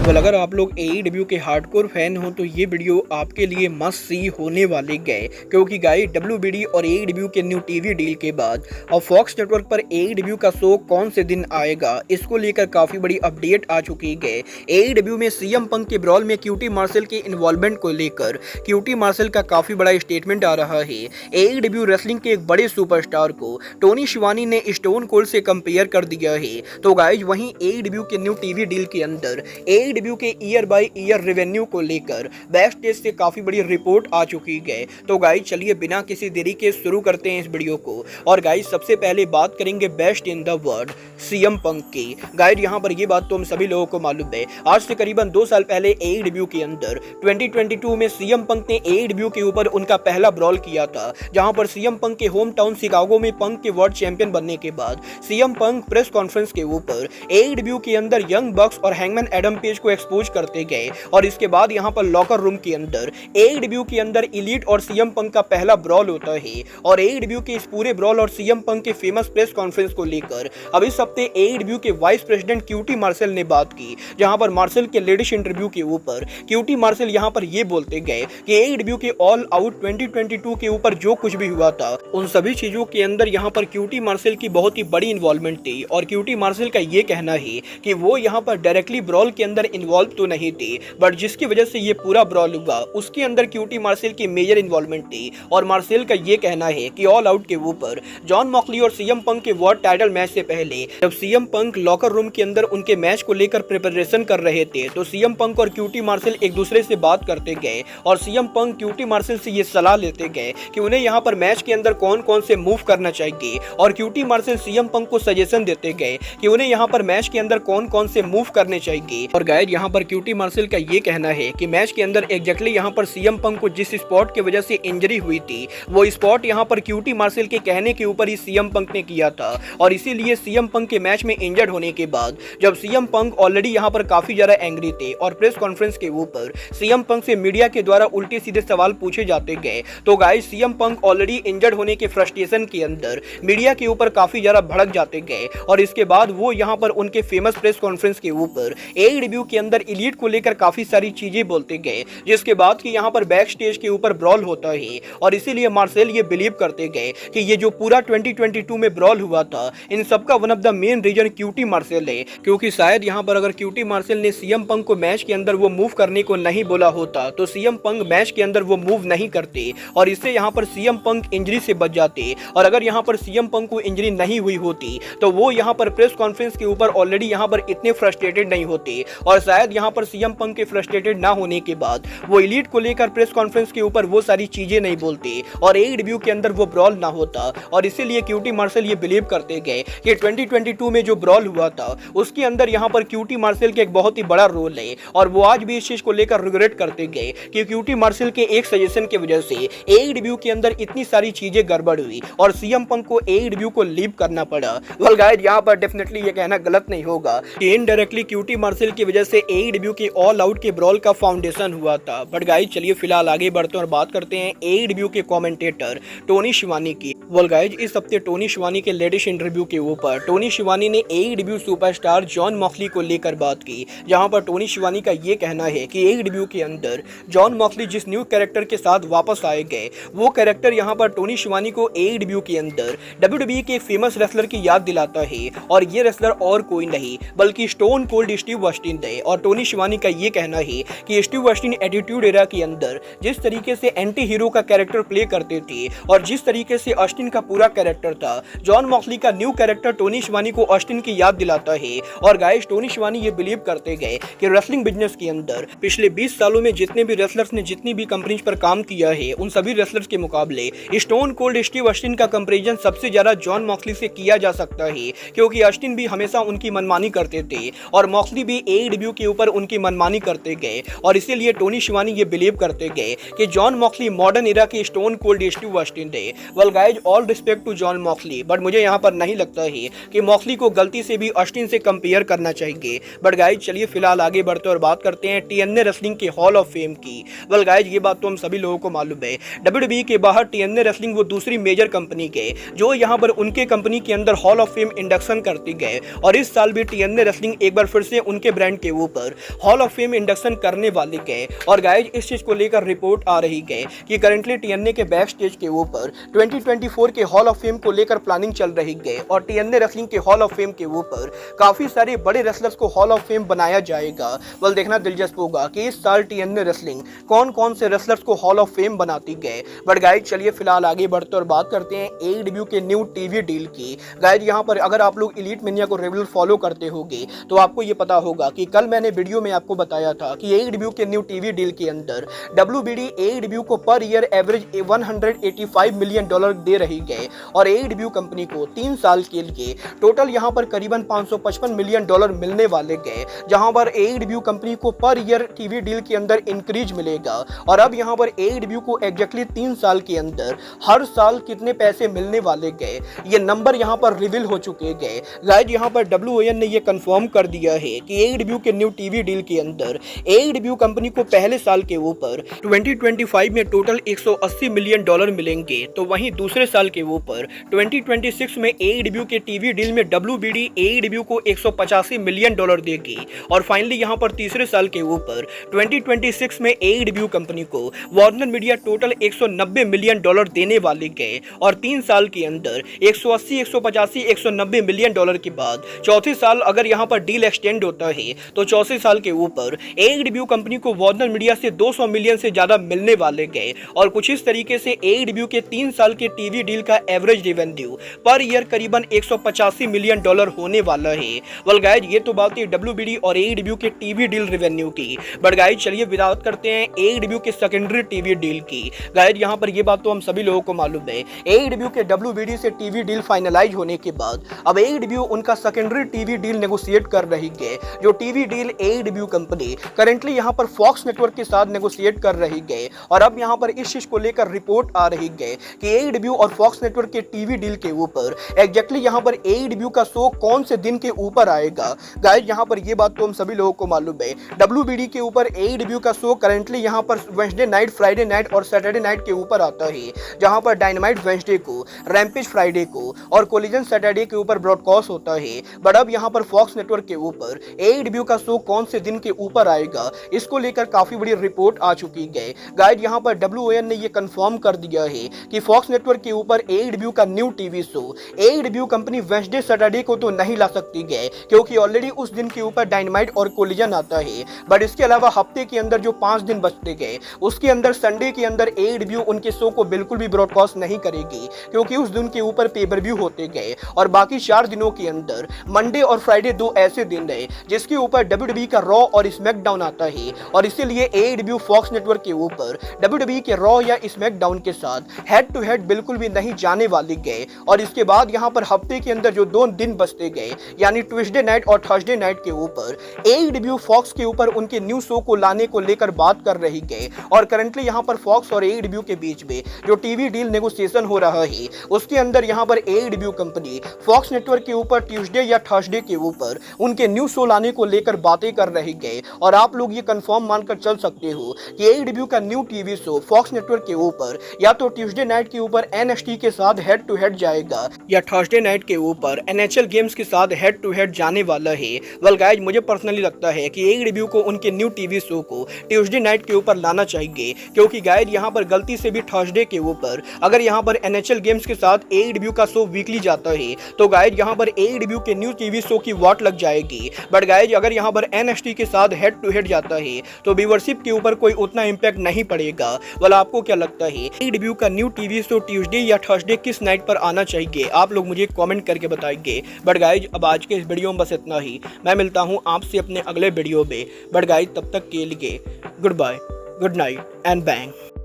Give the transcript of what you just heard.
Well अगर आप लोग एईडब्ल्यू के हार्डकोर फैन हो तो ये वीडियो आपके लिए मस्ट सी होने वाले गए, क्योंकि गाइस डब्ल्यूबीडी और एईडब्ल्यू के न्यू टीवी डील के बाद अब फॉक्स नेटवर्क पर एईडब्ल्यू का शो कौन से दिन आएगा, इसको लेकर काफी बड़ी अपडेट आ चुकी है। एईडब्ल्यू में सीएम पंक के ब्रॉल में क्यूटी मार्शल के इन्वॉल्वमेंट को लेकर क्यूटी मार्शल का काफी बड़ा स्टेटमेंट आ रहा है। एईडब्ल्यू रेसलिंग के एक बड़े सुपरस्टार को टोनी शिवानी ने स्टोन कोल्ड से कंपेयर कर दिया है। तो गाइस वहीं एईडब्ल्यू के न्यू टीवी डील के अंदर एईडब्ल्यू के ईयर बाय ईयर रेवेन्यू को लेकर बैक स्टेज से काफी बड़ी रिपोर्ट आ चुकी है। तो गाइस चलिए बिना किसी देरी के शुरू करते हैं इस वीडियो को। और गाइस सबसे पहले बात करेंगे best in the world CM Punk की। गाइस यहाँ पर ये बात तो हम सभी लोगों को मालूम है, आज से करीबन 2 साल पहले एईडब्ल्यू के अंदर 2022 में सीएम पंक ने एईडब्ल्यू के ऊपर उनका पहला ब्रॉल किया था, जहां पर सीएम पंक के होम टाउन शिकागो में पंक के वर्ल्ड चैंपियन बनने के बाद सीएम पंक प्रेस कॉन्फ्रेंस के ऊपर एईडब्ल्यू के अंदर यंग बक्स और हैंगमैन एडम पेज को एक्सपोज करते गए। और इसके बाद यहां पर लॉकर रूम के अंदर एईडब्ल्यू के अंदर एलीट और सीएम पंक का पहला ब्रॉल होता है। और एईडब्ल्यू के इस पूरे ब्रॉल और सीएम पंक के फेमस प्रेस कॉन्फ्रेंस को लेकर अब इस हफ्ते एईडब्ल्यू के वाइस प्रेसिडेंट क्यूटी मार्शल ने बात की, जहां पर मार्शल के लेटेस्ट इंटरव्यू के ऊपर क्यूटी मार्शल यहां पर ये बोलते गए कि एईडब्ल्यू के ऑल आउट 2022 के ऊपर जो कुछ भी हुआ था उन सभी चीजों के अंदर यहां पर क्यूटी मार्शल की बहुत ही बड़ी इन्वॉल्वमेंट थी। और क्यूटी मार्शल का ये कहना है कि वो यहां पर डायरेक्टली ब्रॉल के अंदर इन्वॉल्व तो नहीं थी, बट जिसकी वजह से ये पूरा ब्रॉल हुआ उसके अंदर क्यूटी मार्शल की मेजर इन्वॉल्वमेंट थी। और मार्शल का ये कहना है कि ऑल आउट के ऊपर जॉन मॉक्सली और सीएम पंक के वर्ल्ड टाइटल मैच से पहले जब सीएम पंक लॉकर रूम के अंदर उनके मैच को लेकर प्रिपरेशन कर रहे थे तो सीएम पंक और क्यूटी मार्शल एक दूसरे से बात करते गए। और सीएम पंक क्यूटी मार्शल से ये सलाह लेते गए कि उन्हें यहाँ पर मैच के अंदर कौन कौन से मूव करना चाहिए। और क्यूटी मार्शल सीएम पंक को सजेशन देते गए कि उन्हें यहाँ पर मैच के अंदर कौन कौन से मूव करने चाहिए। और गाइस यहाँ पर क्यूटी मार्शल का ये कहना है कि मैच के अंदर एग्जैक्टली यहाँ पर सीएम पंक को जिस स्पॉट की वजह से इंजरी हुई थी वो स्पॉट यहाँ पर क्यूटी मार्शल के कहने के ऊपर ही सीएम पंक ने किया था। और इसीलिए सीएम पंक के मैच में इंजर्ड होने के बाद जब सीएम पंक ऑलरेडी यहाँ पर काफी ज्यादा एंग्री थे और प्रेस कॉन्फ्रेंस के ऊपर सीएम पंक से मीडिया के द्वारा उल्टे सीधे सवाल पूछे जाते गए, तो guys CM Punk already injured होने के फ्रस्ट्रेशन के अंदर मीडिया के ऊपर काफी ज्यादा भड़क जाते गए। और इसके बाद वो यहाँ पर उनके फेमस प्रेस कॉन्फ्रेंस के ऊपर एईडब्ल्यू के अंदर एलीट को लेकर काफी सारी चीजें बोलते गए, जिसके बाद कि यहाँ पर बैक स्टेज के ऊपर ब्रॉल होता है। और इसीलिए मार्शल ये बिलीव करते गए कि ये जो पूरा 2022 में ब्रॉल हुआ था इन सबका one of the main reason QT Marshall है, क्योंकि शायद यहाँ पर अगर क्यूटी मार्शल ने सीएम पंक को मैच के अंदर वो मूव करने को नहीं बोला होता तो सीएम पंक मैच के अंदर वो मूव नहीं करते और इससे यहाँ पर सीएम पंक इंजरी से बच जाते। और अगर यहाँ पर सीएम पंक को इंजरी नहीं हुई होती तो वो यहाँ पर प्रेस कॉन्फ्रेंस के ऊपर ऑलरेडी यहाँ पर इतने फ्रस्ट्रेटेड नहीं होते। और शायद यहाँ पर सीएम पंक के फ्रस्ट्रेटेड ना होने के बाद वो एलीट को लेकर प्रेस कॉन्फ्रेंस के ऊपर वो सारी चीजें नहीं बोलते और एईडब्ल्यू के अंदर वो ब्रॉल ना होता। और इसीलिए क्यूटी मार्शल ये बिलीव करते गए कि 2022 में जो ब्रॉल हुआ था उसके अंदर यहाँ पर क्यूटी मार्शल के एक बहुत ही बड़ा रोल है। और वो आज भी इस चीज को लेकर रिग्रेट करते गए कि क्यूटी मार्शल के एक सजेशन की वजह से एईडब्ल्यू के अंदर इतनी सारी चीजें गड़बड़ हुई और सीएम पंक को एईडब्ल्यू को लीव करना पड़ा। वेल गाइस यहाँ पर डेफिनेटली ये कहना गलत नहीं होगा कि इनडायरेक्टली क्यूटी मार्शल की वजह से एईडब्ल्यू के ऑल आउट के ब्रॉल का फाउंडेशन हुआ था। बट गाइस चलिए फिलहाल आगे बढ़ते हैं और बात करते हैं एईडब्ल्यू के कमेंटेटर टोनी शिवानी की। वेल गाइस इस हफ्ते टोनी शिवानी के लेटेस्ट इंटरव्यू के ऊपर टोनी शिवानी ने एईडब्ल्यू सुपरस्टार जॉन मॉक्सली को लेकर बात की, जहां पर टोनी शिवानी का ये कहना है कि एईडब्ल्यू के अंदर जॉन मॉक्सली जिस न्यू कैरेक्टर के साथ वापस आए गए वो कैरेक्टर यहां पर टोनी शिवानी को एईडब्ल्यू के अंदर डब्ल्यूडब्ल्यूई के फेमस रेसलर की याद दिलाता है। और ये रेसलर और कोई नहीं बल्कि स्टोन कोल्ड स्टीव ऑस्टिन है। और टोनी शिवानी का ये कहना है कि स्टीव ऑस्टिन एटीट्यूड एरा के अंदर जिस तरीके से एंटी हीरो का कैरेक्टर प्ले करते थे और जिस तरीके से ऑस्टिन का पूरा कैरेक्टर था, जॉन मॉक्सली का न्यू कैरेक्टर टोनी शिवानी को ऑस्टिन की याद दिलाता है। और गाइस टोनी शिवानी ये बिलीव करते गए कि रेसलिंग बिजनेस के अंदर पिछले 20 सालों में जितने भी रेसलर्स ने जितनी भी कंपनीज पर काम किया है उन सभी रेसलर्स के मुकाबले स्टोन कोल्ड स्टीव ऑस्टिन का कंपैरिजन सबसे ज्यादा जॉन मॉक्सली से किया जा सकता है, क्योंकि ऑस्टिन भी हमेशा उनकी मनमानी करते थे और मॉक्सली भी एईडब्ल्यू के ऊपर उनकी मनमानी करते गए। और इसीलिए टोनी शिवानी ये बिलीव करते गए कि जॉन मॉक्सली मॉडर्न एरा के स्टोन कोल्ड स्टीव ऑस्टिन थे। Well guys all respect to Jon Moxley, but मुझे यहाँ पर नहीं लगता है कि मॉक्सली को गलती से भी ऑस्टिन से कंपेयर करना चाहिए। बट गाइस चलिए फिलहाल आगे बढ़ते और बात करते हैं टीएनए रेसलिंग के हॉल ऑफ फेम की। वेल गाइस ये बात तो हम सभी लोगों को मालूम है, डब्ल्यूडब्ल्यूई के बाहर टीएनए रेसलिंग वो दूसरी मेजर कंपनी के जो यहाँ पर उनके कंपनी के अंदर हॉल ऑफ फेम इंडक्शन करती गए। और इस साल भी टीएनए रेसलिंग एक बार फिर से उनके ब्रांड के ऊपर हॉल ऑफ फेम इंडक्शन करने वाले गए। और गाइज इस चीज को लेकर रिपोर्ट आ रही गए कि करंटली टीएनए के बैक स्टेज के ऊपर 2024 के हॉल ऑफ फेम को लेकर प्लानिंग चल रही गए और टीएनए रेसलिंग के हॉल ऑफ फेम के ऊपर काफी सारे बड़े रेसलर्स को हॉल ऑफ फेम बनाया जाएगा। बल देखना दिलचस्प होगा कि इस साल टीएनए रेसलिंग कौन कौन से रेसलर्स को हॉल ऑफ फेम बनाती गए। बट गाइज चलिए फिलहाल आगे बढ़ते और बात करते हैं एईडब्ल्यू के न्यू टीवी डील की। गाइज यहाँ पर अगर आप लोग एलीट मेनिया को रेगुलर फॉलो करते होंगे तो आपको ये पता होगा कि कल मैंने वीडियो में आपको बताया था कि एईडब्ल्यू के न्यू टीवी डील के अंदर डब्ल्यूबीडी एईडब्ल्यू को पर ईयर एवरेज $185 मिलियन दे रही गए और एईडब्ल्यू कंपनी को 3 साल के लिए टोटल यहाँ पर करीबन $555 मिलियन मिलने वाले गए, जहां पर एईडब्ल्यू कंपनी को पर ईयर टीवी डील के अंदर इंक्रीज मिलेगा। और अब यहाँ पर एईडब्ल्यू को एग्जैक्टली 3 साल के अंदर हर साल कितने पैसे मिलने वाले गए ये नंबर यहाँ पर रिवील हो चुके गए। गाइज यहाँ पर WON ने ये कंफर्म कर दिया है कि एईडब्ल्यू के न्यू टीवी डील के अंदर एईडब्ल्यू कंपनी को पहले साल के ऊपर 2025 में टोटल $180 मिलियन मिलेंगे, तो वहीं दूसरे साल के ऊपर 2026 में एईडब्ल्यू के टीवी डील में WBD एईडब्ल्यू को $185 मिलियन देगी। और फाइनली यहाँ पर तीसरे साल के ऊपर 2026 में एईडब्ल्यू कंपनी को वार्नर मीडिया टोटल $190 मिलियन देने वाले गए और 3 साल के अंदर 180, 185, $190 मिलियन के बाद चौथे साल अगर यहाँ पर डील एक्सटेंड होता है तो चौथे साल के ऊपर एईडब्ल्यू कंपनी को वार्नर मीडिया से 200 मिलियन से ज्यादा मिलने वाले गए। और कुछ इस तरीके से एईडब्ल्यू के 3 साल के टीवी डील का एवरेज रेवेन्यू पर ईयर करीबन $185 मिलियन होने वाला है। वेल गाइज ये तो बात है WBD और एईडब्ल्यू के टीवी डील रेवेन्यू की। बट गाइज चलिए बात करते हैं एईडब्ल्यू के सेकेंडरी टीवी डील की। गाइज यहाँ पर ये बात तो हम सभी लोगों को मालूम है, एईडब्ल्यू के WBD से टीवी डील फाइनलाइज होने के बाद अब एईडब्ल्यू उनका सेकेंडरी टीवी डील नेगोशिएट कर रही है, जो TV deal AEW company currently यहाँ पर फॉक्स नेटवर्क के साथ नेगोशिएट कर रही है। और अब यहाँ पर इस चीज को लेकर रिपोर्ट आ रही है कि एईडब्ल्यू और फॉक्स नेटवर्क के टीवी डील के ऊपर एग्जैक्टली यहाँ पर एईडब्ल्यू का शो कौन से दिन के ऊपर आएगा। गाइज यहाँ पर ये बात तो हम सभी लोगों को मालूम है, WBD के ऊपर एईडब्ल्यू का शो करंटली यहाँ पर वेडनेसडे नाइट, फ्राइडे नाइट और सैटरडे नाइट के ऊपर आता है, जहाँ पर डायनामाइट वेडनेसडे को, रैम्पेज फ्राइडे को और कोलिजन सैटरडे के ऊपर ब्रॉडकास्ट होता है। बट अब यहाँ पर फॉक्स नेटवर्क के ऊपर एईडब्ल्यू का शो कौन से दिन के ऊपर आएगा, इसको लेकर काफी बड़ी रिपोर्ट आ चुकी है। गाइज यहाँ पर WON ने ये कंफर्म कर दिया है कि फॉक्स नेटवर्क के ऊपर एईडब्ल्यू का new TV show AEW company Wednesday Saturday को तो नहीं ला सकती है, क्योंकि ऑलरेडी उस दिन के ऊपर डायनामाइट और कोलिजन आता है। बट इसके अलावा हफ्ते के अंदर जो 5 दिन बचते गए उसके अंदर संडे के अंदर एईडब्ल्यू उनके शो को बिल्कुल भी ब्रॉडकास्ट नहीं करेगी, क्योंकि उस दिन के ऊपर पेपर व्यू होते गए। और बाकी 4 दिनों के अंदर मंडे और फ्राइडे 2 ऐसे दिन है जिसके ऊपर WWE का रॉ और स्मैकडाउन आता है, और इसीलिए एईडब्ल्यू फॉक्स नेटवर्क के ऊपर WWE के रॉ या स्मैकडाउन के साथ हेड टू हेड बिल्कुल भी नहीं जाने वाली गए। और इसके बाद यहाँ पर हफ्ते के अंदर जो 2 दिन बचते गए यानी ट्यूसडे नाइट और थर्सडे नाइट के ऊपर एईडब्ल्यू फॉक्स के ऊपर उनके न्यू शो को लाने को लेकर बात कर रही गए। और करंटली यहाँ पर फॉक्स और एईडब्ल्यू के बीच में जो टीवी डील नेगोशिएशन हो रहा है उसके अंदर यहाँ पर एईडब्ल्यू कंपनी फॉक्स नेटवर्क के ऊपर ट्यूसडे या थर्सडे के ऊपर उनके न्यू शो लाने को लेकर बातें कर रही गए। और आप लोग ये कंफर्म मानकर चल सकते हो कि एईडब्ल्यू का new TV show Fox network के ऊपर या तो ट्यूसडे नाइट के ऊपर NXT के साथ हेड टू हेड जाएगा या थर्सडे नाइट के ऊपर NHL गेम्स के साथ हेड टू हेड जाने वाला है। वेल गाइज मुझे पर्सनली लगता है कि एईडब्ल्यू को उनके न्यू टीवी शो को ट्यूसडे नाइट के ऊपर लाना चाहिए, क्योंकि गाइज यहाँ पर गलती से भी थर्सडे के ऊपर अगर यहाँ पर NHL गेम्स के साथ एईडब्ल्यू का शो वीकली जाता है तो गाइज यहाँ पर एईडब्ल्यू के न्यू टीवी शो की वाट लग जाएगी। बट गाइज अगर यहाँ पर NXT के साथ हेड टू हेड जाता है तो व्यूअरशिप के ऊपर कोई उतना इम्पैक्ट नहीं पड़ेगा। वेल आपको क्या लगता है एईडब्ल्यू का न्यू टीवी शो ट्यूसडे या थर्सडे किस नाइट पर आना चाहिए, आप लोग मुझे कमेंट करके बताएंगे। बट गाइज अब आज के इस वीडियो में बस इतना ही, मैं मिलता हूँ आपसे अपने अगले वीडियो में। बट गाइज तब तक के लिए goodbye, good night and bang.